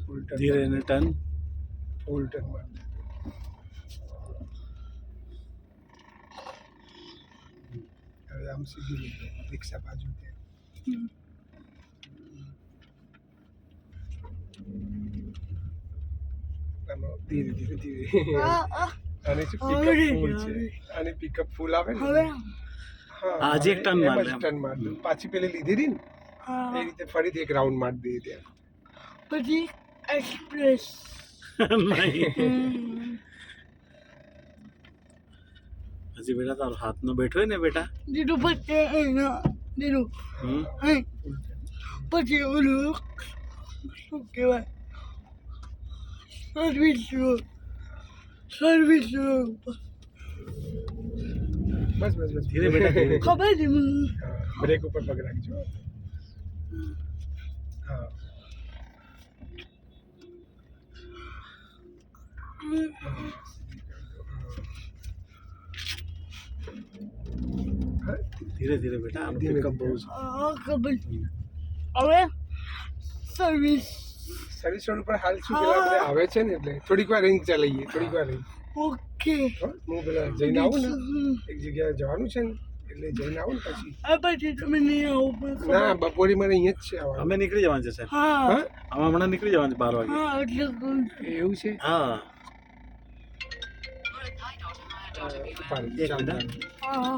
ફૂલ turn ધીરે ને turn. ફૂલ turn માર હવે આમ સીધી લીધો રિક્ષા બાજુ ધીરે ધીરે ધીરે આને શું પિકઅપ ફૂલ છે આને પિકઅપ ફૂલ આવે ને હા આજે એક ટર્ન માર લે. ટર્ન માર દો પાછી પેલી લીધી હતી ને એ રીતે ફરીથી એક રાઉન્ડ માર દે ત્યાં પછી એક્સપ્રેસ નહીં હજી બેટા તારો હાથનો બેઠો હોય ને બેટા. દીધું પછી દીધું પછી ઓલું શું કહેવાય સર્વિસ બસ બસ બસ ધીરે બેટા ધીરે. ખબર છે મને બ્રેક ઉપર પગ રાખજો હા ધીરે ધીરે બેટા આનું પિકઅપ બહુ છે. ખબર હવે સર્વિસ સર્વિસ રોડ ઉપર હાલ શું પેલા આપણે આવે છે ને એટલે થોડીક વાર રેન્જ ચલાવીએ થોડીક વાર રેન્જ ઓકે હું પેલા જઈને આવું ને એક જગ્યાએ જવાનું છે ને એટલે જઈને આવું ને પછી આ પછી તમે નહીં આવો પણ ના બપોરે મારે અહીંયા જ છે આવવાનું અમે નીકળી જવાનું છે સાહેબ. હા હા અમે હમણાં નીકળી જવાનું છે 12 વાગે. હા એટલે કહું છું. એવું છે હા ઉપાડી એક ચાલો. મિનિટ. હા